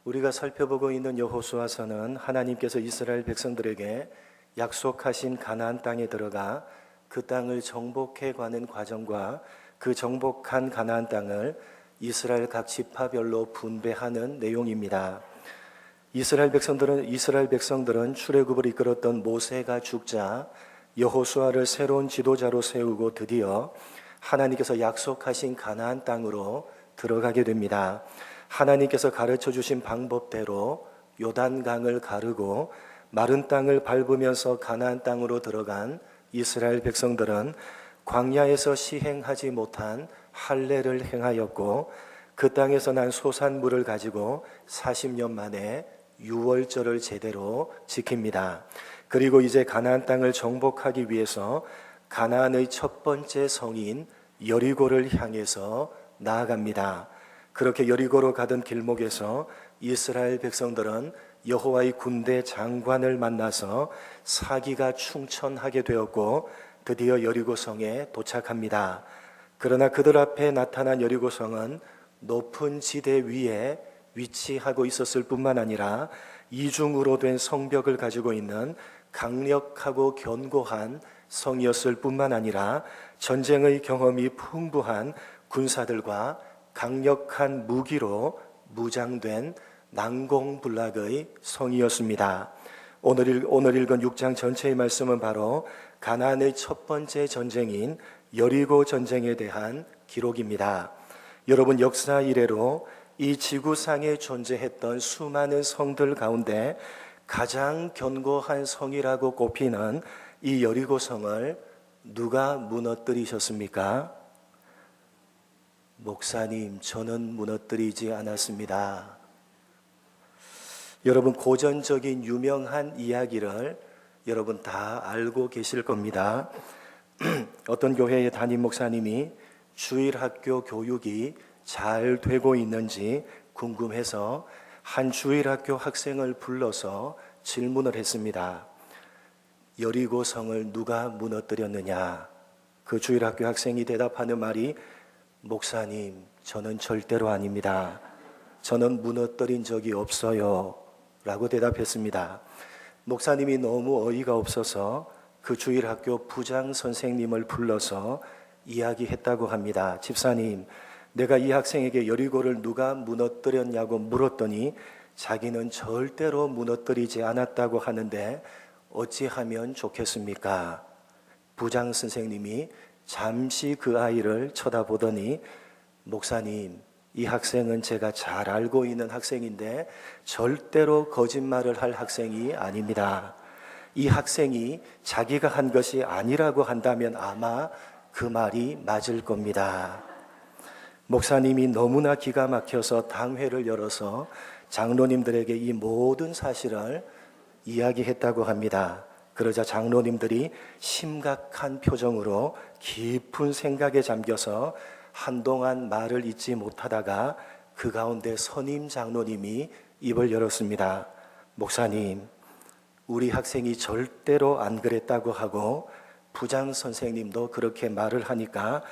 우리가 살펴보고 있는 여호수아서는 하나님께서 이스라엘 백성들에게 약속하신 가나안 땅에 들어가 그 땅을 정복해 가는 과정과 그 정복한 가나안 땅을 이스라엘 각 지파별로 분배하는 내용입니다. 이스라엘 백성들은 출애굽을 이끌었던 모세가 죽자 여호수아를 새로운 지도자로 세우고 드디어 하나님께서 약속하신 가나안 땅으로 들어가게 됩니다. 하나님께서 가르쳐 주신 방법대로 요단강을 가르고 마른 땅을 밟으면서 가나안 땅으로 들어간 이스라엘 백성들은 광야에서 시행하지 못한 할례를 행하였고 그 땅에서 난 소산물을 가지고 40년 만에 유월절을 제대로 지킵니다. 그리고 이제 가나안 땅을 정복하기 위해서 가나안의 첫 번째 성인 여리고를 향해서 나아갑니다. 그렇게 여리고로 가던 길목에서 이스라엘 백성들은 여호와의 군대 장관을 만나서 사기가 충천하게 되었고 드디어 여리고성에 도착합니다. 그러나 그들 앞에 나타난 여리고성은 높은 지대 위에 위치하고 있었을 뿐만 아니라 이중으로 된 성벽을 가지고 있는 강력하고 견고한 성이었을 뿐만 아니라 전쟁의 경험이 풍부한 군사들과 강력한 무기로 무장된 난공불락의 성이었습니다. 오늘 읽은 6장 전체의 말씀은 바로 가나안의 첫 번째 전쟁인 여리고 전쟁에 대한 기록입니다. 여러분, 역사 이래로 이 지구상에 존재했던 수많은 성들 가운데 가장 견고한 성이라고 꼽히는 이 여리고 성을 누가 무너뜨리셨습니까? 목사님, 저는 무너뜨리지 않았습니다. 여러분, 고전적인 유명한 이야기를 여러분 다 알고 계실 겁니다. 어떤 교회의 담임 목사님이 주일학교 교육이 잘 되고 있는지 궁금해서 한 주일학교 학생을 불러서 질문을 했습니다. 여리고성을 누가 무너뜨렸느냐? 그 주일학교 학생이 대답하는 말이 목사님, 저는 절대로 아닙니다. 저는 무너뜨린 적이 없어요. 라고 대답했습니다. 목사님이 너무 어이가 없어서 그 주일학교 부장 선생님을 불러서 이야기했다고 합니다. 집사님, 내가 이 학생에게 여리고를 누가 무너뜨렸냐고 물었더니 자기는 절대로 무너뜨리지 않았다고 하는데 어찌하면 좋겠습니까? 부장 선생님이 잠시 그 아이를 쳐다보더니 목사님, 이 학생은 제가 잘 알고 있는 학생인데 절대로 거짓말을 할 학생이 아닙니다. 이 학생이 자기가 한 것이 아니라고 한다면 아마 그 말이 맞을 겁니다. 목사님이 너무나 기가 막혀서 당회를 열어서 장로님들에게 이 모든 사실을 이야기했다고 합니다. 그러자 장로님들이 심각한 표정으로 깊은 생각에 잠겨서 한동안 말을 잇지 못하다가 그 가운데 선임 장로님이 입을 열었습니다. 목사님, 우리 학생이 절대로 안 그랬다고 하고 부장 선생님도 그렇게 말을 하니까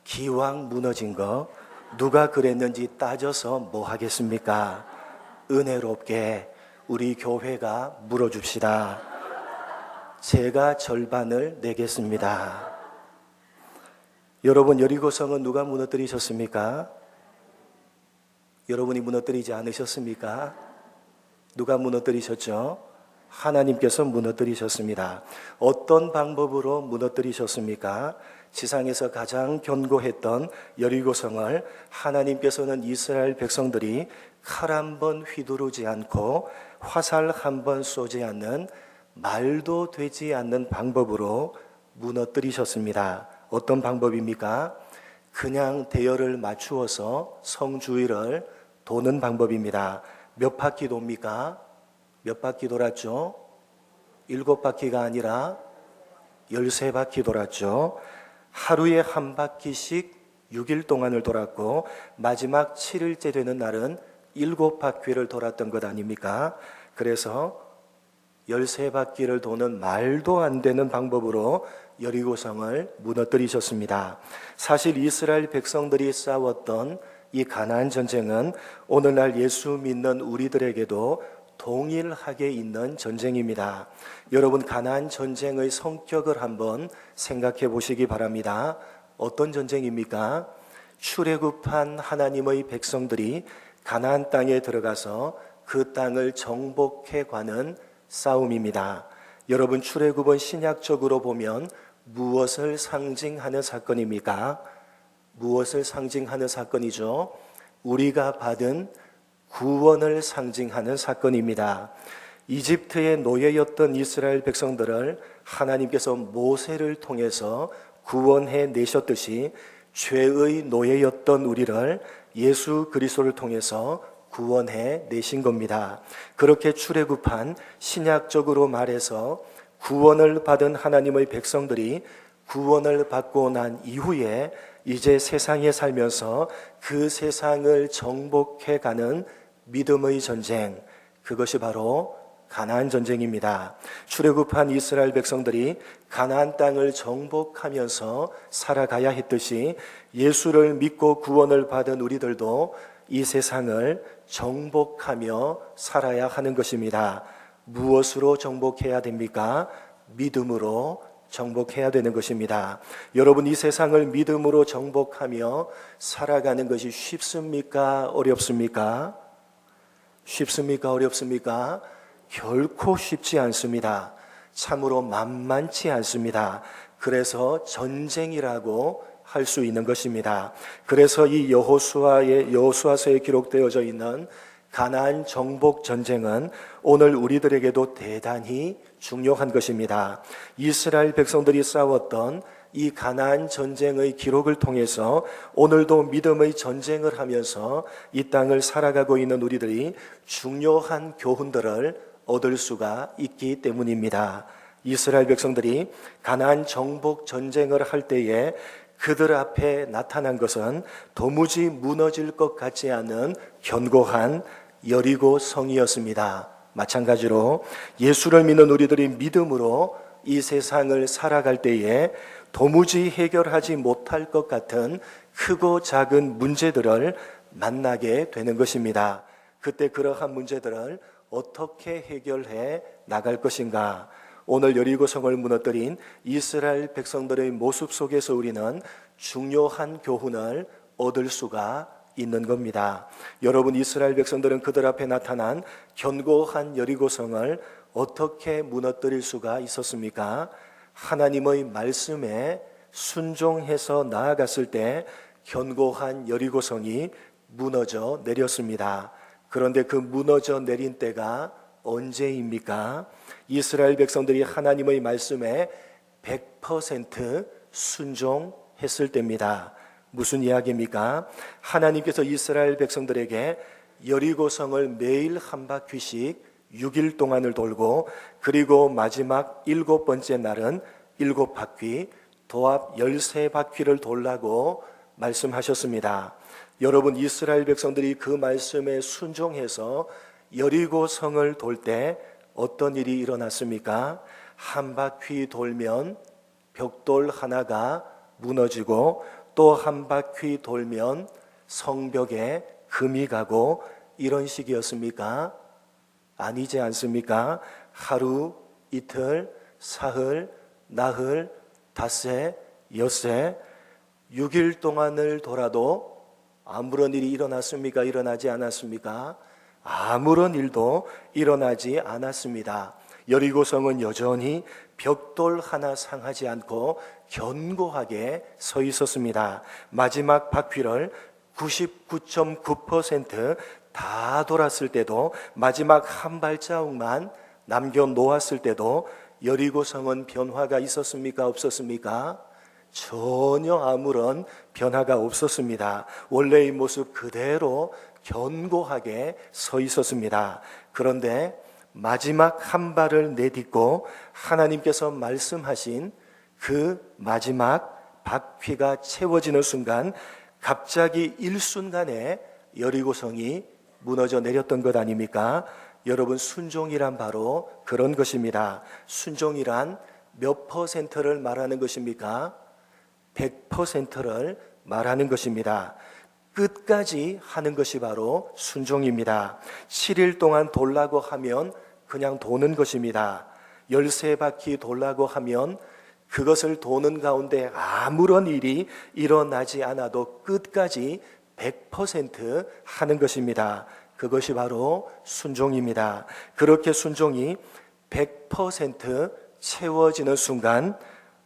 기왕 무너진 거 누가 그랬는지 따져서 뭐 하겠습니까? 은혜롭게 우리 교회가 물어줍시다. 제가 절반을 내겠습니다. 여러분, 여리고성은 누가 무너뜨리셨습니까? 여러분이 무너뜨리지 않으셨습니까? 누가 무너뜨리셨죠? 하나님께서 무너뜨리셨습니다. 어떤 방법으로 무너뜨리셨습니까? 지상에서 가장 견고했던 여리고성을 하나님께서는 이스라엘 백성들이 칼 한 번 휘두르지 않고 화살 한 번 쏘지 않는 말도 되지 않는 방법으로 무너뜨리셨습니다. 어떤 방법입니까? 그냥 대열을 맞추어서 성 주위를 도는 방법입니다. 몇 바퀴 돕니까? 몇 바퀴 돌았죠? 7바퀴가 아니라 13바퀴 돌았죠. 하루에 한 바퀴씩 6일 동안을 돌았고 마지막 7일째 되는 날은 7바퀴를 돌았던 것 아닙니까? 그래서 13바퀴를 도는 말도 안 되는 방법으로 여리고성을 무너뜨리셨습니다. 사실 이스라엘 백성들이 싸웠던 이 가나안 전쟁은 오늘날 예수 믿는 우리들에게도 동일하게 있는 전쟁입니다. 여러분, 가나안 전쟁의 성격을 한번 생각해 보시기 바랍니다. 어떤 전쟁입니까? 출애굽한 하나님의 백성들이 가나안 땅에 들어가서 그 땅을 정복해 가는 싸움입니다. 여러분, 출애굽은 신약적으로 보면 무엇을 상징하는 사건입니까? 무엇을 상징하는 사건이죠? 우리가 받은 구원을 상징하는 사건입니다. 이집트의 노예였던 이스라엘 백성들을 하나님께서 모세를 통해서 구원해 내셨듯이 죄의 노예였던 우리를 예수 그리스도를 통해서 구원해 내신 겁니다. 그렇게 출애굽한, 신약적으로 말해서 구원을 받은 하나님의 백성들이 구원을 받고 난 이후에 이제 세상에 살면서 그 세상을 정복해 가는 믿음의 전쟁, 그것이 바로 가나안 전쟁입니다. 출애굽한 이스라엘 백성들이 가나안 땅을 정복하면서 살아가야 했듯이 예수를 믿고 구원을 받은 우리들도 이 세상을 정복하며 살아야 하는 것입니다. 무엇으로 정복해야 됩니까? 믿음으로 정복해야 되는 것입니다. 여러분, 이 세상을 믿음으로 정복하며 살아가는 것이 쉽습니까? 어렵습니까? 쉽습니까? 어렵습니까? 결코 쉽지 않습니다. 참으로 만만치 않습니다. 그래서 전쟁이라고 할 수 있는 것입니다. 그래서 이 여호수아서에 기록되어져 있는 가나안 정복 전쟁은 오늘 우리들에게도 대단히 중요한 것입니다. 이스라엘 백성들이 싸웠던 이 가나안 전쟁의 기록을 통해서 오늘도 믿음의 전쟁을 하면서 이 땅을 살아가고 있는 우리들이 중요한 교훈들을 얻을 수가 있기 때문입니다. 이스라엘 백성들이 가나안 정복 전쟁을 할 때에 그들 앞에 나타난 것은 도무지 무너질 것 같지 않은 견고한 여리고 성이었습니다. 마찬가지로 예수를 믿는 우리들이 믿음으로 이 세상을 살아갈 때에 도무지 해결하지 못할 것 같은 크고 작은 문제들을 만나게 되는 것입니다. 그때 그러한 문제들을 어떻게 해결해 나갈 것인가? 오늘 여리고성을 무너뜨린 이스라엘 백성들의 모습 속에서 우리는 중요한 교훈을 얻을 수가 있는 겁니다. 여러분, 이스라엘 백성들은 그들 앞에 나타난 견고한 여리고성을 어떻게 무너뜨릴 수가 있었습니까? 하나님의 말씀에 순종해서 나아갔을 때 견고한 여리고성이 무너져 내렸습니다. 그런데 그 무너져 내린 때가 언제입니까? 이스라엘 백성들이 하나님의 말씀에 100% 순종했을 때입니다. 무슨 이야기입니까? 하나님께서 이스라엘 백성들에게 여리고성을 매일 한 바퀴씩 6일 동안을 돌고, 그리고 마지막 7번째 날은 7바퀴, 도합 13바퀴를 돌라고 말씀하셨습니다. 여러분, 이스라엘 백성들이 그 말씀에 순종해서 여리고성을 돌 때 어떤 일이 일어났습니까? 한 바퀴 돌면 벽돌 하나가 무너지고, 또 한 바퀴 돌면 성벽에 금이 가고, 이런 식이었습니까? 아니지 않습니까? 하루, 이틀, 사흘, 나흘, 닷새, 엿새, 6일 동안을 돌아도 아무런 일이 일어났습니까? 일어나지 않았습니까? 아무런 일도 일어나지 않았습니다. 여리고성은 여전히 벽돌 하나 상하지 않고 견고하게 서 있었습니다. 마지막 바퀴를 99.9% 다 돌았을 때도, 마지막 한 발자국만 남겨놓았을 때도 여리고성은 변화가 있었습니까? 없었습니까? 전혀 아무런 변화가 없었습니다. 원래의 모습 그대로 견고하게 서 있었습니다. 그런데 마지막 한 발을 내딛고 하나님께서 말씀하신 그 마지막 바퀴가 채워지는 순간, 갑자기 일순간에 여리고성이 무너져 내렸던 것 아닙니까? 여러분, 순종이란 바로 그런 것입니다. 순종이란 몇 퍼센트를 말하는 것입니까? 100%를 말하는 것입니다. 끝까지 하는 것이 바로 순종입니다. 7일 동안 돌라고 하면 그냥 도는 것입니다. 13바퀴 돌라고 하면 그것을 도는 가운데 아무런 일이 일어나지 않아도 끝까지 100% 하는 것입니다. 그것이 바로 순종입니다. 그렇게 순종이 100% 채워지는 순간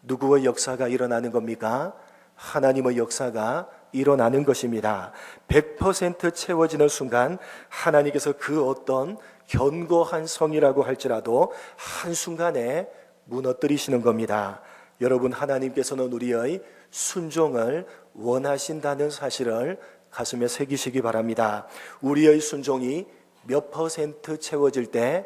누구의 역사가 일어나는 겁니까? 하나님의 역사가 일어나는 것입니다. 100% 채워지는 순간 하나님께서 그 어떤 견고한 성이라고 할지라도 한순간에 무너뜨리시는 겁니다. 여러분, 하나님께서는 우리의 순종을 원하신다는 사실을 가슴에 새기시기 바랍니다. 우리의 순종이 몇 퍼센트 채워질 때,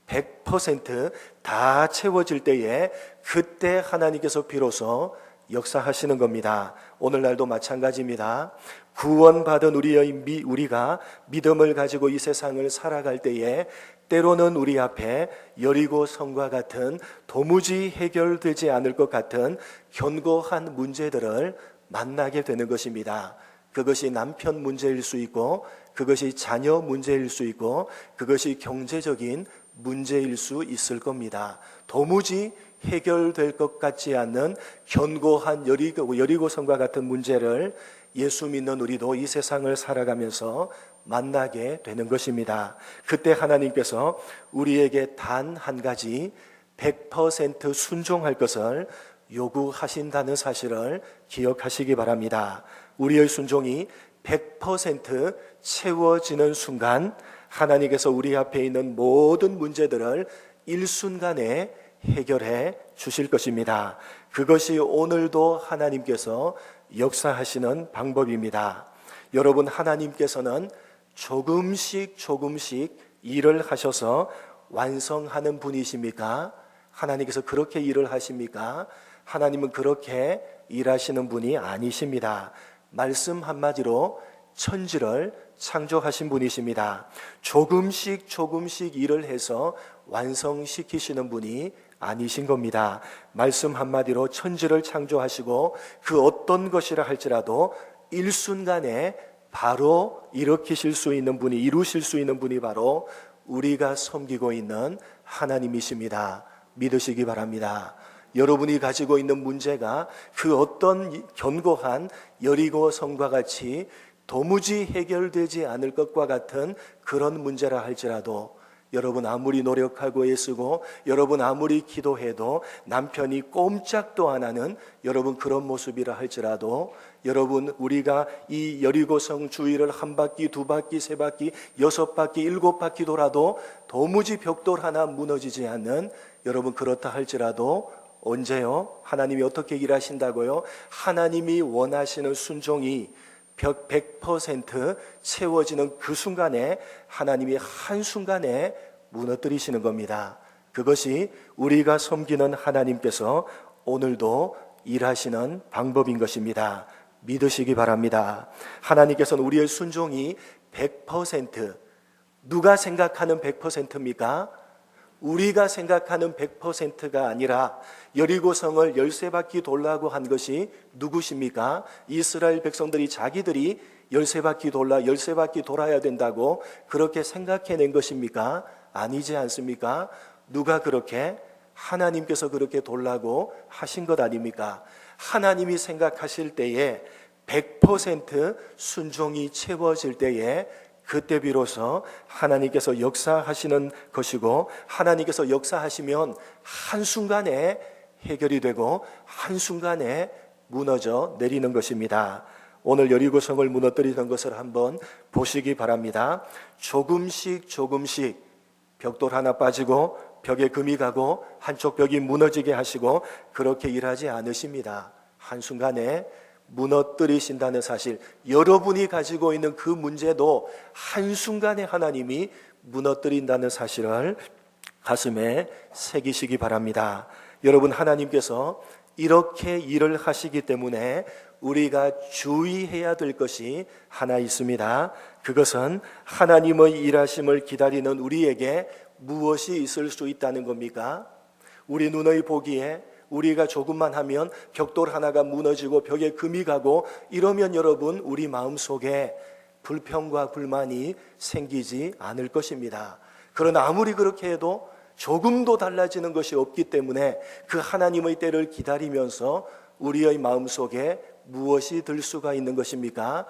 100%다 채워질 때에 그때 하나님께서 비로소 역사하시는 겁니다. 오늘날도 마찬가지입니다. 구원받은 우리가 믿음을 가지고 이 세상을 살아갈 때에 때로는 우리 앞에 여리고 성과 같은 도무지 해결되지 않을 것 같은 견고한 문제들을 만나게 되는 것입니다. 그것이 남편 문제일 수 있고, 그것이 자녀 문제일 수 있고, 그것이 경제적인 문제일 수 있을 겁니다. 도무지 해결될 것 같지 않는 견고한 여리고성과 같은 문제를 예수 믿는 우리도 이 세상을 살아가면서 만나게 되는 것입니다. 그때 하나님께서 우리에게 단 한 가지 100% 순종할 것을 요구하신다는 사실을 기억하시기 바랍니다. 우리의 순종이 100% 채워지는 순간 하나님께서 우리 앞에 있는 모든 문제들을 일순간에 해결해 주실 것입니다. 그것이 오늘도 하나님께서 역사하시는 방법입니다. 여러분, 하나님께서는 조금씩 일을 하셔서 완성하는 분이십니까? 하나님께서 그렇게 일을 하십니까? 하나님은 그렇게 일하시는 분이 아니십니다. 말씀 한마디로 천지를 창조하신 분이십니다. 조금씩 일을 해서 완성시키시는 분이 아니신 겁니다. 말씀 한마디로 천지를 창조하시고 그 어떤 것이라 할지라도 일순간에 바로 이루실 수 있는 분이 바로 우리가 섬기고 있는 하나님이십니다. 믿으시기 바랍니다. 여러분이 가지고 있는 문제가 그 어떤 견고한 여리고성과 같이 도무지 해결되지 않을 것과 같은 그런 문제라 할지라도 여러분 아무리 노력하고 애쓰고 여러분 아무리 기도해도 남편이 꼼짝도 안 하는 여러분 그런 모습이라 할지라도 여러분 우리가 이 여리고성 주위를 한 바퀴, 두 바퀴, 세 바퀴, 여섯 바퀴, 일곱 바퀴 돌아도 도무지 벽돌 하나 무너지지 않는 여러분 그렇다 할지라도 언제요? 하나님이 어떻게 일하신다고요? 하나님이 원하시는 순종이 100% 채워지는 그 순간에 하나님이 한순간에 무너뜨리시는 겁니다. 그것이 우리가 섬기는 하나님께서 오늘도 일하시는 방법인 것입니다. 믿으시기 바랍니다. 하나님께서는 우리의 순종이 100%, 누가 생각하는 100%입니까? 우리가 생각하는 100%가 아니라 여리고성을 13바퀴 돌라고 한 것이 누구십니까? 이스라엘 백성들이 자기들이 13바퀴 돌아야 된다고 그렇게 생각해낸 것입니까? 아니지 않습니까? 누가 그렇게? 하나님께서 그렇게 돌라고 하신 것 아닙니까? 하나님이 생각하실 때에 100% 순종이 채워질 때에 그때 비로소 하나님께서 역사하시는 것이고 하나님께서 역사하시면 한순간에 해결이 되고 한순간에 무너져 내리는 것입니다. 오늘 여리고성을 무너뜨리던 것을 한번 보시기 바랍니다. 조금씩 벽돌 하나 빠지고 벽에 금이 가고 한쪽 벽이 무너지게 하시고 그렇게 일하지 않으십니다. 한순간에 무너뜨리신다는 사실, 여러분이 가지고 있는 그 문제도 한순간에 하나님이 무너뜨린다는 사실을 가슴에 새기시기 바랍니다. 여러분, 하나님께서 이렇게 일을 하시기 때문에 우리가 주의해야 될 것이 하나 있습니다. 그것은 하나님의 일하심을 기다리는 우리에게 무엇이 있을 수 있다는 겁니까? 우리 눈의 보기에 우리가 조금만 하면 벽돌 하나가 무너지고 벽에 금이 가고 이러면 여러분 우리 마음속에 불평과 불만이 생기지 않을 것입니다. 그러나 아무리 그렇게 해도 조금도 달라지는 것이 없기 때문에 그 하나님의 때를 기다리면서 우리의 마음속에 무엇이 들 수가 있는 것입니까?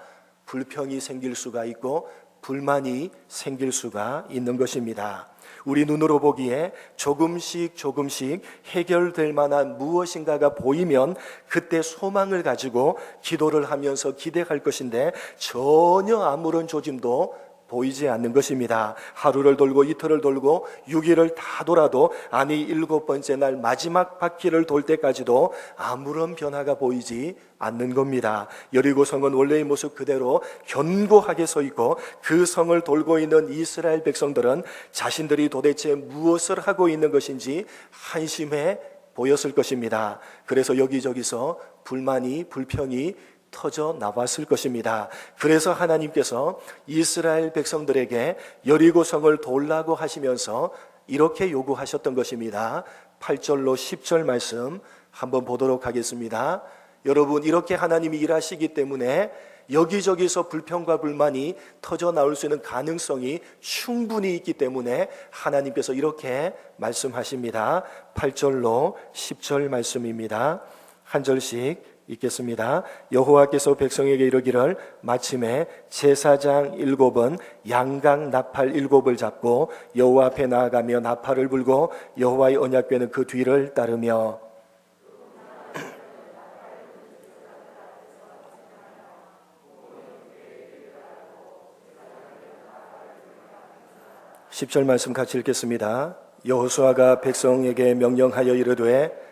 불평이 생길 수가 있고 불만이 생길 수가 있는 것입니다. 우리 눈으로 보기에 조금씩 해결될 만한 무엇인가가 보이면 그때 소망을 가지고 기도를 하면서 기대할 것인데 전혀 아무런 조짐도 보이지 않는 것입니다. 하루를 돌고 이틀을 돌고 6일을 다 돌아도 아니 7번째 날 마지막 바퀴를 돌 때까지도 아무런 변화가 보이지 않는 겁니다. 여리고 성은 원래의 모습 그대로 견고하게 서 있고 그 성을 돌고 있는 이스라엘 백성들은 자신들이 도대체 무엇을 하고 있는 것인지 한심해 보였을 것입니다. 그래서 여기저기서 불평이 터져 나왔을 것입니다. 그래서 하나님께서 이스라엘 백성들에게 여리고성을 돌라고 하시면서 이렇게 요구하셨던 것입니다. 8절로 10절 말씀 한번 보도록 하겠습니다. 여러분, 이렇게 하나님이 일하시기 때문에 여기저기서 불평과 불만이 터져 나올 수 있는 가능성이 충분히 있기 때문에 하나님께서 이렇게 말씀하십니다. 8절로 10절 말씀입니다. 한 절씩 읽겠습니다. 여호와께서 백성에게 이르기를 마침에 제사장 7은 양강 나팔 7을 잡고 여호와 앞에 나아가며 나팔을 불고 여호와의 언약궤는 그 뒤를 따르며 10절 말씀 같이 읽겠습니다. 여호수아가 백성에게 명령하여 이르되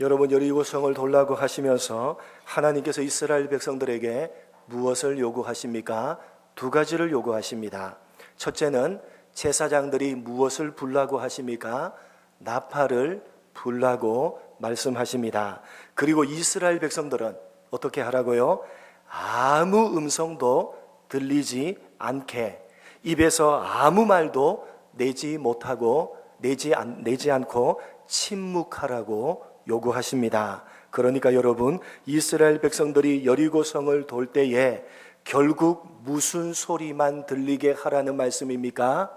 여러분, 여리고성을 돌라고 하시면서 하나님께서 이스라엘 백성들에게 무엇을 요구하십니까? 두 가지를 요구하십니다. 첫째는 제사장들이 무엇을 불라고 하십니까? 나팔을 불라고 말씀하십니다. 그리고 이스라엘 백성들은 어떻게 하라고요? 아무 음성도 들리지 않게, 입에서 아무 말도 내지 않고 침묵하라고 요구하십니다. 그러니까 여러분, 이스라엘 백성들이 여리고성을 돌 때에 결국 무슨 소리만 들리게 하라는 말씀입니까?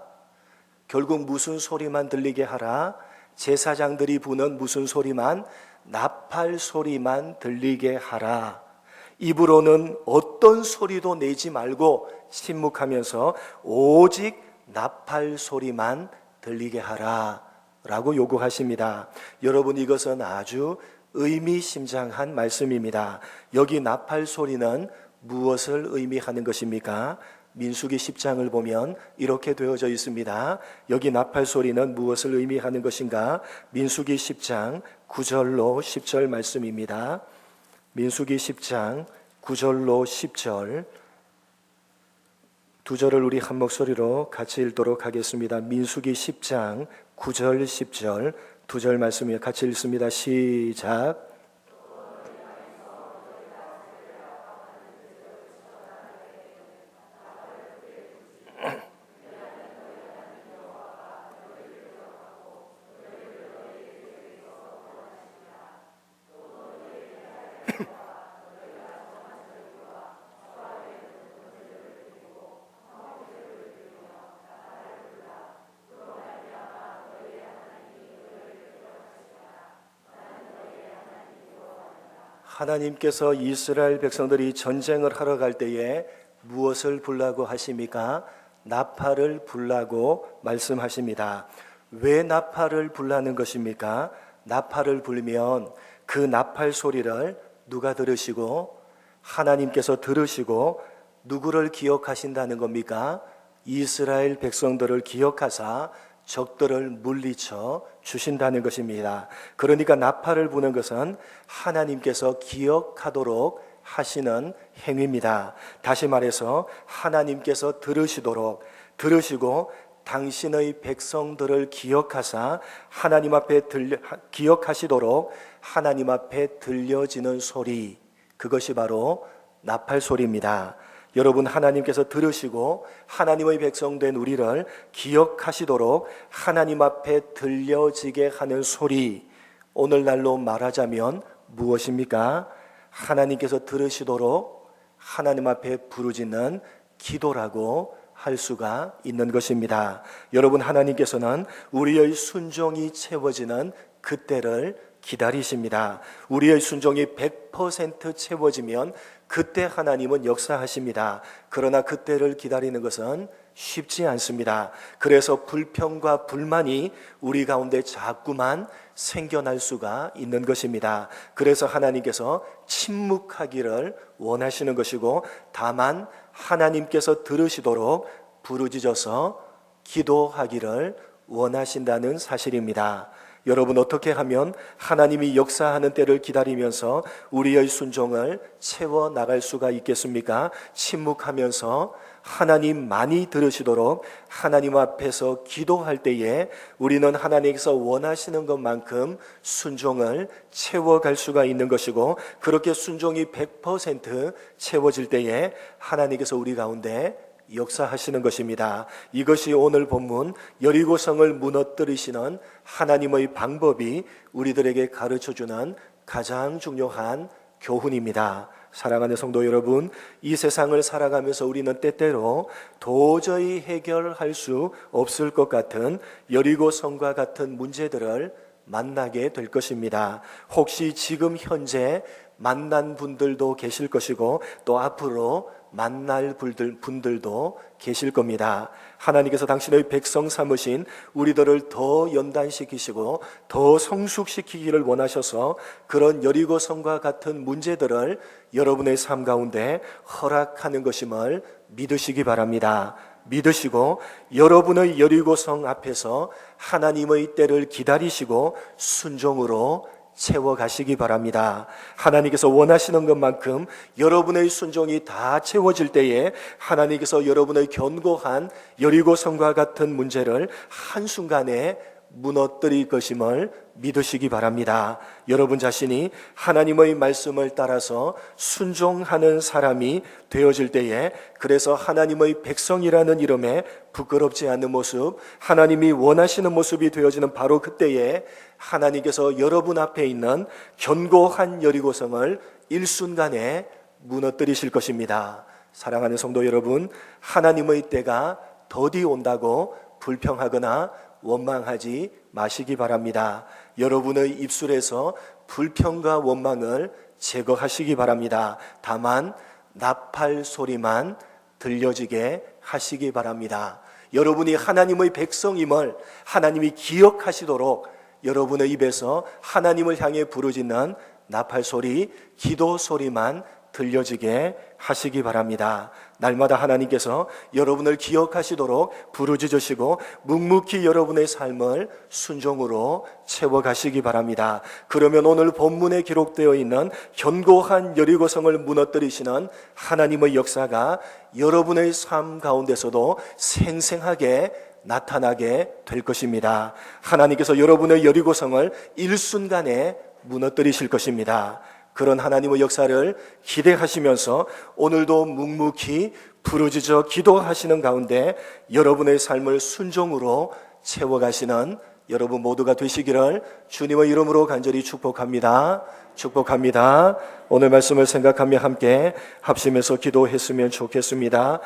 결국 무슨 소리만 들리게 하라? 제사장들이 부는 무슨 소리만? 나팔 소리만 들리게 하라. 입으로는 어떤 소리도 내지 말고 침묵하면서 오직 나팔 소리만 들리게 하라 라고 요구하십니다. 여러분, 이것은 아주 의미심장한 말씀입니다. 여기 나팔 소리는 무엇을 의미하는 것입니까? 민수기 10장을 보면 이렇게 되어져 있습니다. 여기 나팔 소리는 무엇을 의미하는 것인가? 민수기 10장 9절로 10절 말씀입니다. 민수기 10장 9절로 10절 두 절을 우리 한 목소리로 같이 읽도록 하겠습니다. 민수기 10장 9절 10절 두 절 말씀이에요. 같이 읽습니다. 시작. 하나님께서 이스라엘 백성들이 전쟁을 하러 갈 때에 무엇을 불라고 하십니까? 나팔을 불라고 말씀하십니다. 왜 나팔을 불라는 것입니까? 나팔을 불면 그 나팔 소리를 누가 들으시고 하나님께서 들으시고 누구를 기억하신다는 겁니까? 이스라엘 백성들을 기억하사 적들을 물리쳐 주신다는 것입니다. 그러니까 나팔을 부는 것은 하나님께서 기억하도록 하시는 행위입니다. 다시 말해서 하나님께서 들으시고 당신의 백성들을 기억하사 하나님 앞에 기억하시도록 하나님 앞에 들려지는 소리, 그것이 바로 나팔 소리입니다. 여러분, 하나님께서 들으시고 하나님의 백성된 우리를 기억하시도록 하나님 앞에 들려지게 하는 소리, 오늘날로 말하자면 무엇입니까? 하나님께서 들으시도록 하나님 앞에 부르짖는 기도라고 할 수가 있는 것입니다. 여러분, 하나님께서는 우리의 순종이 채워지는 그때를 기다리십니다. 우리의 순종이 100% 채워지면 그때 하나님은 역사하십니다. 그러나 그때를 기다리는 것은 쉽지 않습니다. 그래서 불평과 불만이 우리 가운데 자꾸만 생겨날 수가 있는 것입니다. 그래서 하나님께서 침묵하기를 원하시는 것이고, 다만 하나님께서 들으시도록 부르짖어서 기도하기를 원하신다는 사실입니다. 여러분, 어떻게 하면 하나님이 역사하는 때를 기다리면서 우리의 순종을 채워나갈 수가 있겠습니까? 침묵하면서 하나님 많이 들으시도록 하나님 앞에서 기도할 때에 우리는 하나님께서 원하시는 것만큼 순종을 채워갈 수가 있는 것이고, 그렇게 순종이 100% 채워질 때에 하나님께서 우리 가운데 역사하시는 것입니다. 이것이 오늘 본문 여리고성을 무너뜨리시는 하나님의 방법이 우리들에게 가르쳐주는 가장 중요한 교훈입니다. 사랑하는 성도 여러분, 이 세상을 살아가면서 우리는 때때로 도저히 해결할 수 없을 것 같은 여리고성과 같은 문제들을 만나게 될 것입니다. 혹시 지금 현재 만난 분들도 계실 것이고, 또 앞으로 만날 분들도 계실 겁니다. 하나님께서 당신의 백성 삼으신 우리들을 더 연단시키시고 더 성숙시키기를 원하셔서 그런 여리고성과 같은 문제들을 여러분의 삶 가운데 허락하는 것임을 믿으시기 바랍니다. 믿으시고 여러분의 여리고성 앞에서 하나님의 때를 기다리시고 순종으로 채워가시기 바랍니다. 하나님께서 원하시는 것만큼 여러분의 순종이 다 채워질 때에 하나님께서 여러분의 견고한 여리고성과 같은 문제를 한순간에 무너뜨릴 것임을 믿으시기 바랍니다. 여러분 자신이 하나님의 말씀을 따라서 순종하는 사람이 되어질 때에, 그래서 하나님의 백성이라는 이름에 부끄럽지 않는 모습, 하나님이 원하시는 모습이 되어지는 바로 그때에 하나님께서 여러분 앞에 있는 견고한 여리고성을 일순간에 무너뜨리실 것입니다. 사랑하는 성도 여러분, 하나님의 때가 더디 온다고 불평하거나 원망하지 마시기 바랍니다. 여러분의 입술에서 불평과 원망을 제거하시기 바랍니다. 다만 나팔 소리만 들려지게 하시기 바랍니다. 여러분이 하나님의 백성임을 하나님이 기억하시도록 여러분의 입에서 하나님을 향해 부르짖는 나팔 소리, 기도 소리만 들려지게 하시기 바랍니다. 날마다 하나님께서 여러분을 기억하시도록 부르짖으시고 묵묵히 여러분의 삶을 순종으로 채워가시기 바랍니다. 그러면 오늘 본문에 기록되어 있는 견고한 여리고성을 무너뜨리시는 하나님의 역사가 여러분의 삶 가운데서도 생생하게 나타나게 될 것입니다. 하나님께서 여러분의 여리고성을 일순간에 무너뜨리실 것입니다. 그런 하나님의 역사를 기대하시면서 오늘도 묵묵히 부르짖어 기도하시는 가운데 여러분의 삶을 순종으로 채워가시는 여러분 모두가 되시기를 주님의 이름으로 간절히 축복합니다. 축복합니다. 오늘 말씀을 생각하며 함께 합심해서 기도했으면 좋겠습니다.